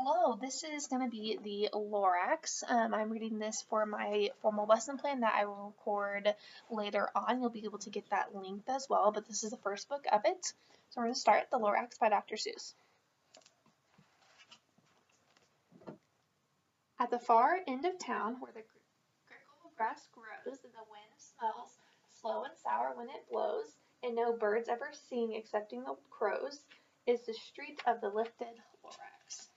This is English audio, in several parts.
Hello, this is going to be the Lorax. I'm reading this for my formal lesson plan that I will record later on. You'll be able to get that linked as well, but this is the first book of it. So we're going to start The Lorax by Dr. Seuss. At the far end of town, where the crickle grass grows and the wind smells slow and sour when it blows, and no birds ever sing excepting the crows, is the street of the lifted Lorax.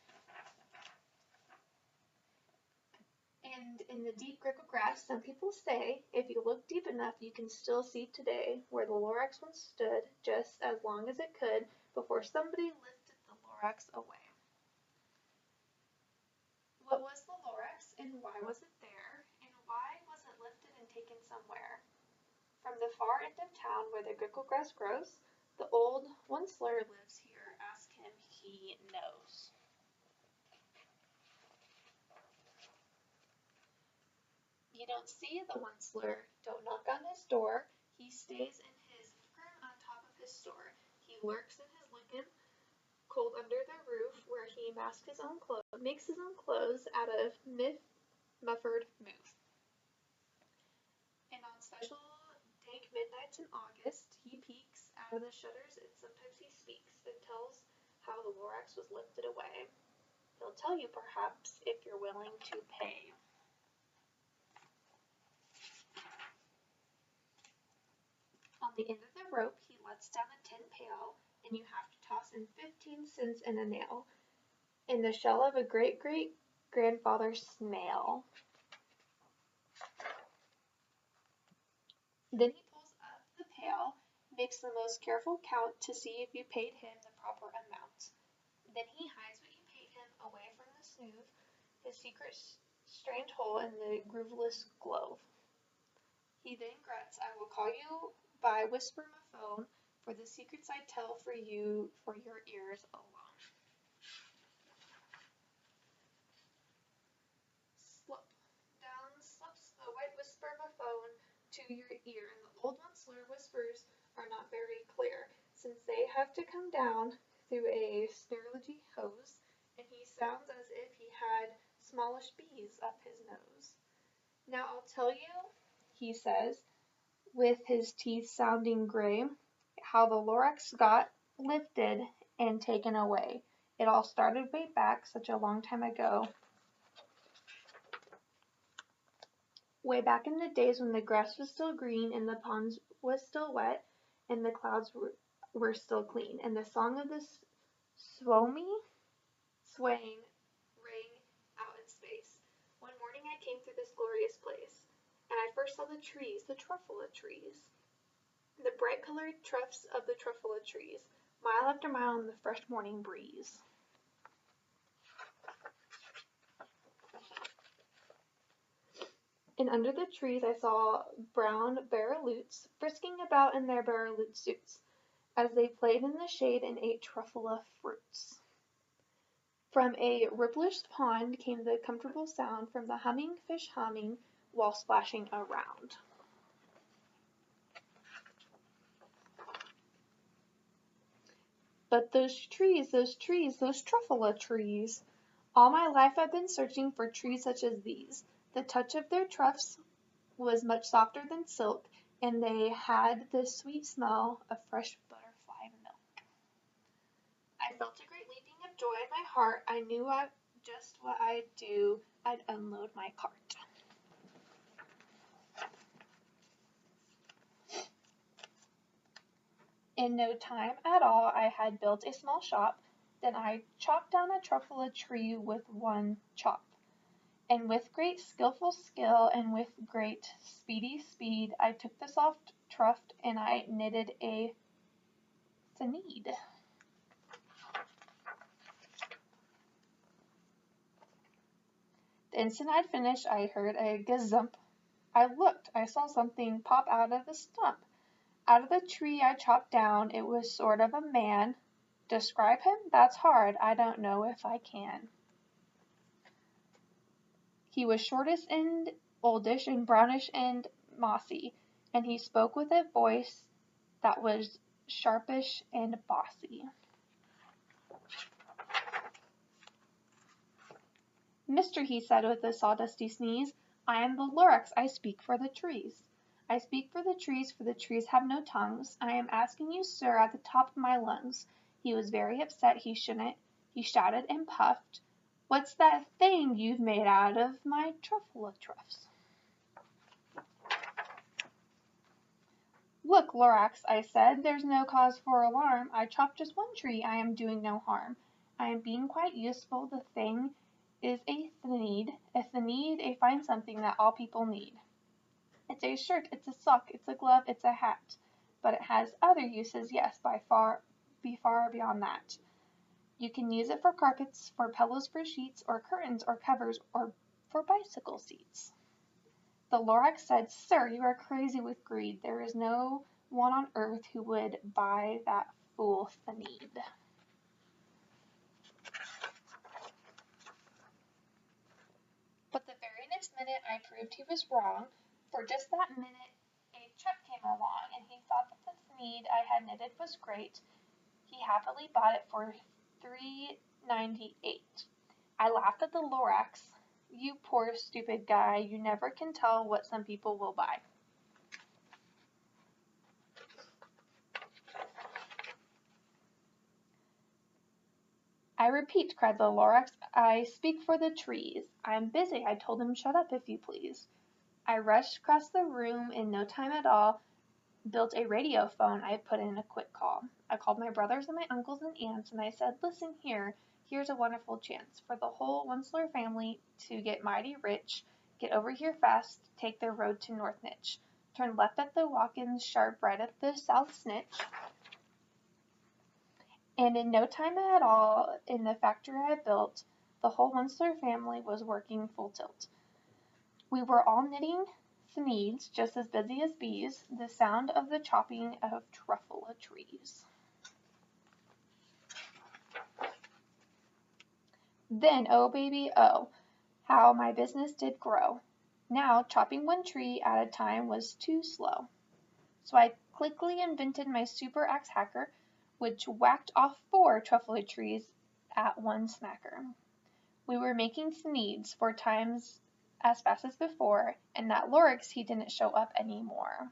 And in the deep crickle grass, some people say, if you look deep enough, you can still see today where the Lorax once stood, just as long as it could, before somebody lifted the Lorax away. What was the Lorax, and why was it there, and why was it lifted and taken somewhere? From the far end of town where the crickle grass grows, the old Onceler lives here. Ask him, he knows. You don't see the Onceler, don't knock on his door. He stays in his room on top of his store. He lurks in his Lincoln, cold under the roof, where he makes his own clothes out of muffled mouth. And on special dank midnights in August, he peeks out of the shutters, and sometimes he speaks and tells how the Lorax was lifted away. He'll tell you, perhaps, if you're willing to pay. On the end of the rope, he lets down a tin pail, and you have to toss in 15 cents and a nail in the shell of a great-great-grandfather's snail. Then he pulls up the pail, makes the most careful count to see if you paid him the proper amount. Then he hides what you paid him away from the smooth, his secret strange hole in the grooveless glove. He then grunts, I will call you by whisper-ma-phone, for the secrets I tell for you for your ears alone. Slip down slips the white whisper-ma-phone to your ear, and the old Onceler whispers are not very clear, since they have to come down through a snurgy hose, and he sounds as if he had smallish bees up his nose. Now I'll tell you, he says, with his teeth sounding gray, how the Lorax got lifted and taken away. It all started way back such a long time ago. Way back in the days when the grass was still green and the pond was still wet and the clouds were still clean, and the song of the swaying rang out in space. One morning I came through this glorious place, and I first saw the trees, the truffula trees. The bright-colored tufts of the truffula trees, mile after mile in the fresh morning breeze. And under the trees I saw brown barraloots frisking about in their barraloot suits, as they played in the shade and ate truffula fruits. From a rippless pond came the comfortable sound from the humming fish humming while splashing around. But those trees, those truffula trees. All my life I've been searching for trees such as these. The touch of their tufts was much softer than silk, and they had the sweet smell of fresh butterfly milk. I felt a great leaping of joy in my heart. I knew just what I'd do. I'd unload my cart. In no time at all, I had built a small shop. Then I chopped down a truffula tree with one chop. And with great skillful skill and with great speedy speed, I took the soft tuft and I knitted a thread. The instant I'd finished, I heard a gazump. I looked. I saw something pop out of the stump. Out of the tree I chopped down, it was sort of a man. Describe him? That's hard. I don't know if I can. He was shortish and oldish and brownish and mossy, and he spoke with a voice that was sharpish and bossy. Mister, he said with a sawdusty sneeze, I am the Lorax, I speak for the trees. I speak for the trees have no tongues. I am asking you, sir, at the top of my lungs. He was very upset, he shouldn't. He shouted and puffed. What's that thing you've made out of my truffle-a-truffs? Look, Lorax, I said, there's no cause for alarm. I chopped just one tree. I am doing no harm. I am being quite useful. The thing is a thneed. A thneed, a fine something that all people need. It's a shirt, it's a sock, it's a glove, it's a hat. But it has other uses, yes, far beyond that. You can use it for carpets, for pillows, for sheets, or curtains, or covers, or for bicycle seats. The Lorax said, Sir, you are crazy with greed. There is no one on earth who would buy that fool thneed. But the very next minute I proved he was wrong, for just that minute a chap came along, and he thought that the thneed I had knitted was great. He happily bought it for $3.98. I laughed at the Lorax. You poor stupid guy, you never can tell what some people will buy. I repeat, cried the Lorax, I speak for the trees. I'm busy, I told him, shut up if you please. I rushed across the room in no time at all, built a radio phone, I put in a quick call. I called my brothers and my uncles and aunts, and I said, listen here, here's a wonderful chance for the whole Wensler family to get mighty rich, get over here fast, take their road to North Nitch, turn left at the walk-ins, sharp right at the South Snitch, and in no time at all, in the factory I built, the whole Wensler family was working full tilt. We were all knitting thneeds, just as busy as bees, the sound of the chopping of truffle-a-trees. Then, oh baby, oh, how my business did grow. Now, chopping one tree at a time was too slow. So I quickly invented my super axe hacker, which whacked off 4 truffle trees at one smacker. We were making thneeds 4 times as fast as before, and that Lorax, he didn't show up anymore.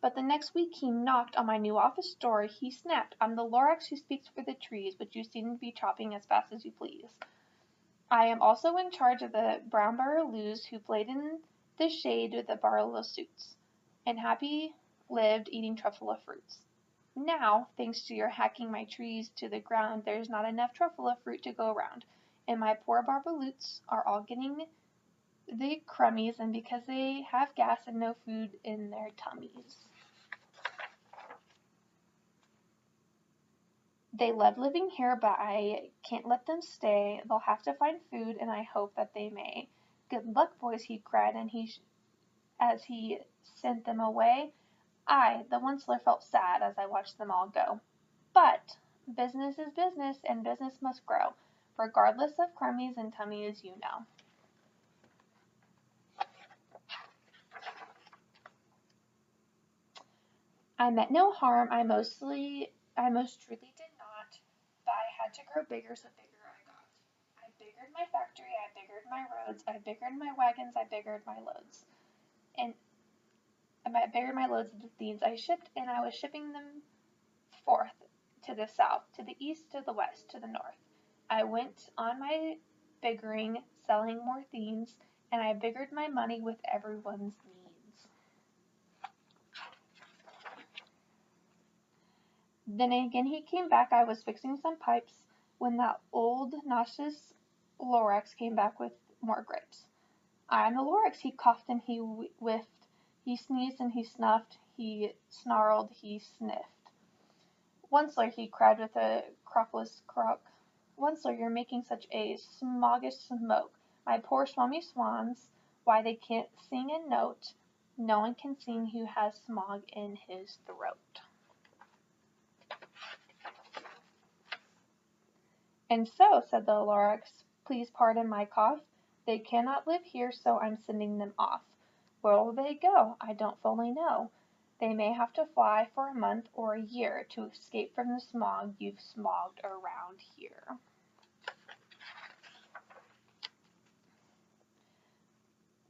But the next week he knocked on my new office door. He snapped, I'm the Lorax who speaks for the trees, but you seem to be chopping as fast as you please. I am also in charge of the brown Baroloos who played in the shade with the Barolo suits, and happy lived eating truffle fruits. Now, thanks to your hacking my trees to the ground, there's not enough truffle fruit to go around, and my poor Barbaloots are all getting the crummies, and because they have gas and no food in their tummies. They love living here, but I can't let them stay. They'll have to find food, and I hope that they may. Good luck, boys, he cried, and as he sent them away. I, the Wensler, felt sad as I watched them all go. But business is business, and business must grow, regardless of crummies and tummies, you know. I meant no harm, I most truly did not, but I had to grow bigger, so bigger I got. I biggered my factory, I biggered my roads, I biggered my wagons, I biggered my loads. And I biggered my loads of the things I shipped, and I was shipping them forth to the south, to the east, to the west, to the north. I went on my biggering, selling more things, and I biggered my money with everyone's needs. Then again he came back. I was fixing some pipes when that old nauseous Lorax came back with more grapes. I'm the Lorax, he coughed and he whiffed. He sneezed and he snuffed. He snarled, he sniffed. Wensler, he cried with a crockless croak. Wensler, you're making such a smoggish smoke. My poor swummy swans, why they can't sing a note. No one can sing who has smog in his throat. And so, said the Lorax, please pardon my cough. They cannot live here, so I'm sending them off. Where will they go? I don't fully know. They may have to fly for a month or a year to escape from the smog you've smogged around here.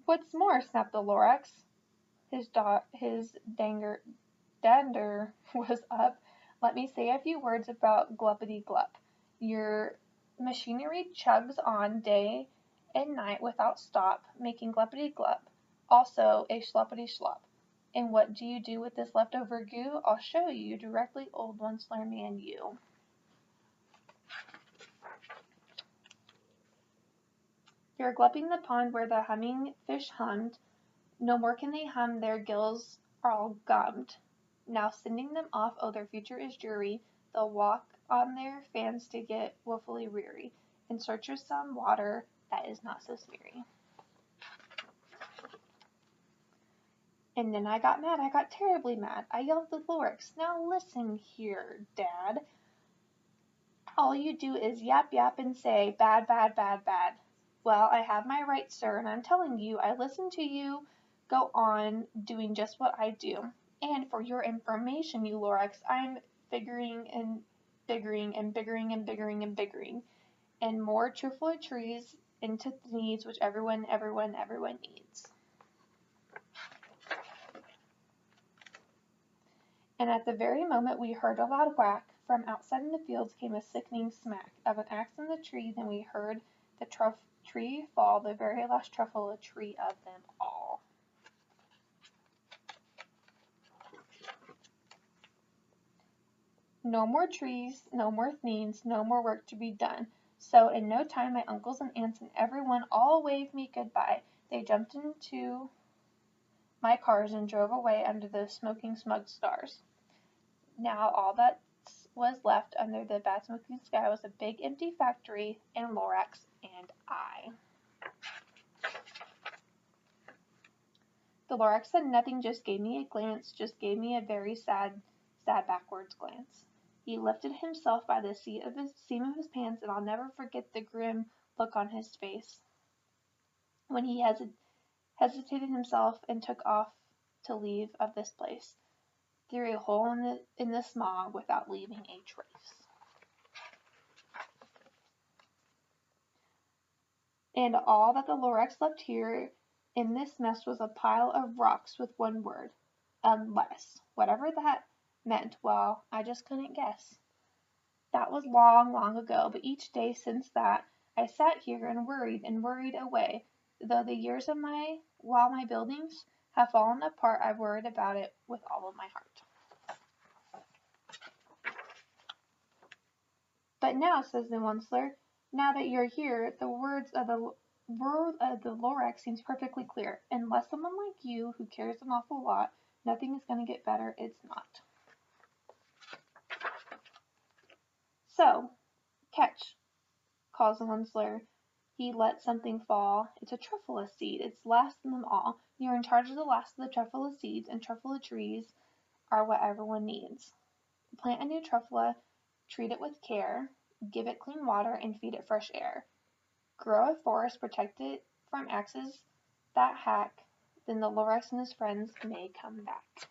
What's more, snapped the Lorax. His dander was up. Let me say a few words about Gluppity-Glup. Your machinery chugs on day and night without stop, making Gluppity-Glup, also a schluppity-schlup. And what do you do with this leftover goo? I'll show you directly, old Once-Learn Man you. You're glupping the pond where the humming fish hummed. No more can they hum, their gills are all gummed. Now sending them off, oh, their future is dreary. They'll walk on their fans to get woefully weary, in search of some water that is not so smeary. And then I got mad. I got terribly mad. I yelled at the Lorax, now listen here, Dad. All you do is yap yap and say, bad, bad, bad, bad. Well, I have my rights, sir, and I'm telling you, I listen to you go on doing just what I do. And for your information, you Lorax, I'm figuring and biggering and biggering and biggering and biggering. And more cheerful trees into the needs which everyone needs. And at the very moment we heard a loud whack, from outside in the fields came a sickening smack of an axe in the tree, then we heard the tree fall, the very last truffle tree of them all. No more trees, no more things, no more work to be done. So in no time my uncles and aunts and everyone all waved me goodbye. They jumped into my cars and drove away under the smoking smug stars. Now all that was left under the bad smoking sky was a big empty factory and Lorax and I. The Lorax said nothing, just gave me a glance, just gave me a very sad backwards glance. He lifted himself by the seam of his pants, and I'll never forget the grim look on his face when he hesitated himself and took off to leave of this place, through a hole in the smog without leaving a trace. And all that the Lorax left here in this mess was a pile of rocks with one word, unless. Whatever that meant, well, I just couldn't guess. That was long, long ago, but each day since that, I sat here and worried away. Though the years of while my buildings have fallen apart, I've worried about it with all of my heart. But now, says the Once-Learn, now that you're here, the word of the Lorax seems perfectly clear. Unless someone like you, who cares an awful lot, nothing is going to get better, it's not. So, catch, calls the Once-Learn. He let something fall. It's a truffula seed. It's last in them all. You're in charge of the last of the truffula seeds, and truffula trees are what everyone needs. Plant a new truffula, treat it with care, give it clean water, and feed it fresh air. Grow a forest, protect it from axes that hack, then the Lorax and his friends may come back.